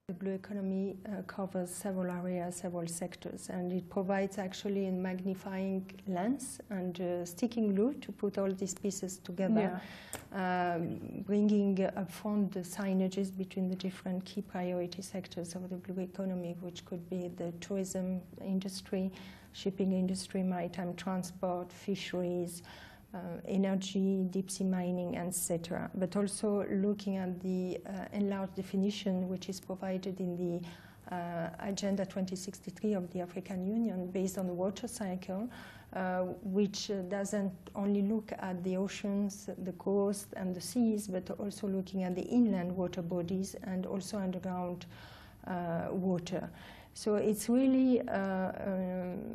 The blue economy covers several areas, several sectors, and it provides actually a magnifying lens and sticking glue to put all these pieces together, bringing upfront the synergies between the different key priority sectors of the blue economy, which could be the tourism industry, shipping industry, maritime transport, fisheries, energy, deep sea mining, etc. But also looking at the enlarged definition which is provided in the Agenda 2063 of the African Union based on the water cycle, which doesn't only look at the oceans, the coast and the seas, but also looking at the inland water bodies and also underground water. So it's really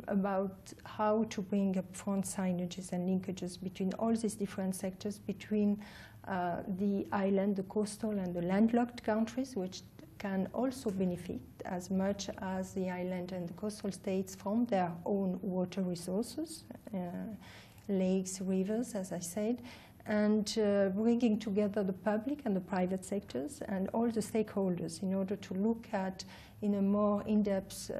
about how to bring up front synergies and linkages between all these different sectors, between the island, the coastal and the landlocked countries, which can also benefit as much as the island and the coastal states from their own water resources, lakes, rivers, as I said, and bringing together the public and the private sectors and all the stakeholders in order to look at, in a more in-depth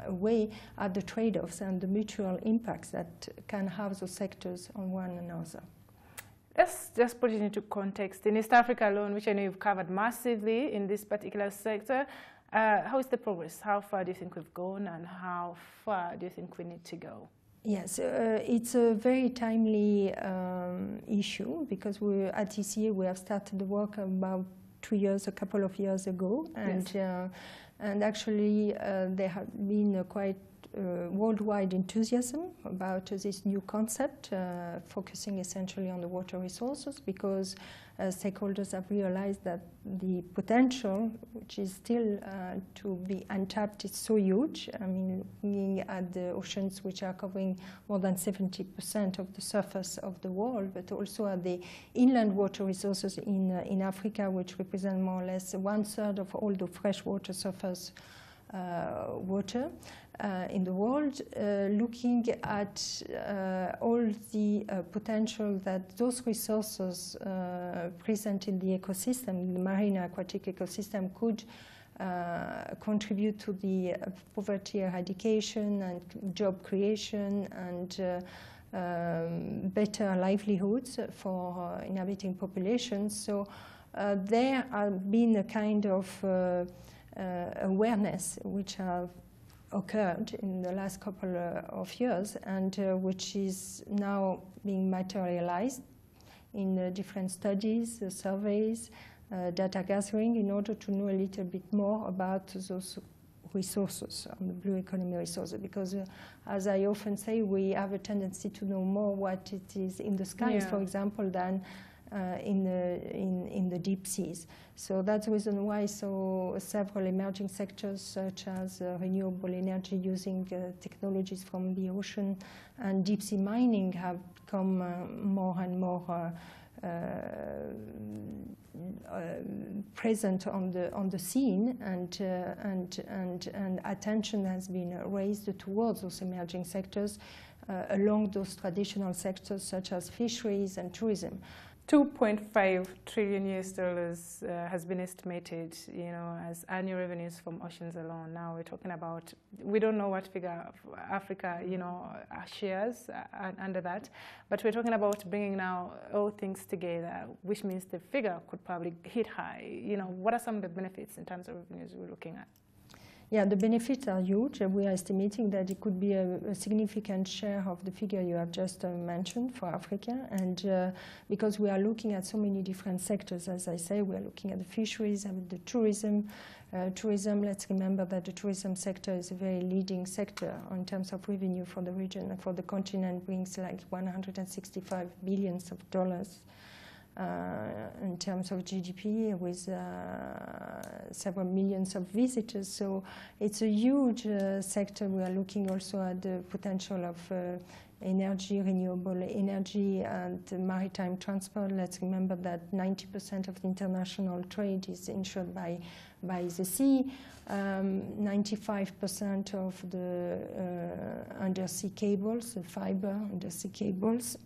way, at the trade-offs and the mutual impacts that can have those sectors on one another. Let's just put it into context. In East Africa alone, which I know you've covered massively in this particular sector, how is the progress? How far do you think we've gone, and how far do you think we need to go? Yes, it's a very timely issue, because at ECA we have started the work about a couple of years ago, and yes. And actually there have been quite worldwide enthusiasm about this new concept, focusing essentially on the water resources, because stakeholders have realized that the potential, which is still to be untapped, is so huge. I mean, looking at the oceans, which are covering more than 70% of the surface of the world, but also at the inland water resources in Africa, which represent more or less 1/3 of all the freshwater surface water in the world, looking at all the potential that those resources present in the ecosystem, the marine aquatic ecosystem, could contribute to the poverty eradication and job creation and better livelihoods for inhabiting populations. So there have been a kind of awareness which have occurred in the last couple of years, and which is now being materialized in different studies, surveys, data gathering, in order to know a little bit more about those resources, the blue economy resources, because as I often say, we have a tendency to know more what it is in the skies, for example, than in the deep seas. So that's the reason why several emerging sectors, such as renewable energy using technologies from the ocean and deep sea mining, have become more and more present on the scene, and attention has been raised towards those emerging sectors along those traditional sectors such as fisheries and tourism. $2.5 trillion has been estimated, as annual revenues from oceans alone. Now we're talking about, we don't know what figure Africa, shares under that, but we're talking about bringing now all things together, which means the figure could probably hit high. What are some of the benefits in terms of revenues we're looking at? Yeah, the benefits are huge. We are estimating that it could be a significant share of the figure you have just mentioned for Africa. And because we are looking at so many different sectors, as I say, we are looking at the fisheries and the tourism. Let's remember that the tourism sector is a very leading sector in terms of revenue for the region and for the continent, brings like $165 billion in terms of GDP, with several millions of visitors. So it's a huge sector. We are looking also at the potential of energy, renewable energy, and maritime transport. Let's remember that 90% of the international trade is ensured by the sea. 95% of the undersea cables, the fiber undersea cables,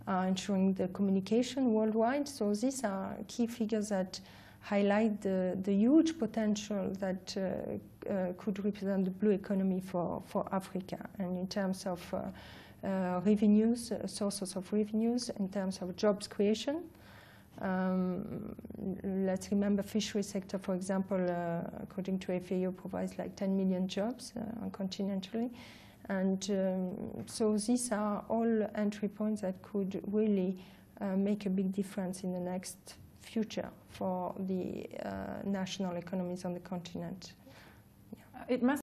ensuring the communication worldwide. So these are key figures that highlight the huge potential that could represent the blue economy for Africa, and in terms of revenues, sources of revenues, in terms of jobs creation. Let's remember fishery sector, for example, according to FAO, provides like 10 million jobs continentally. And so these are all entry points that could really make a big difference in the next future for the national economies on the continent. It must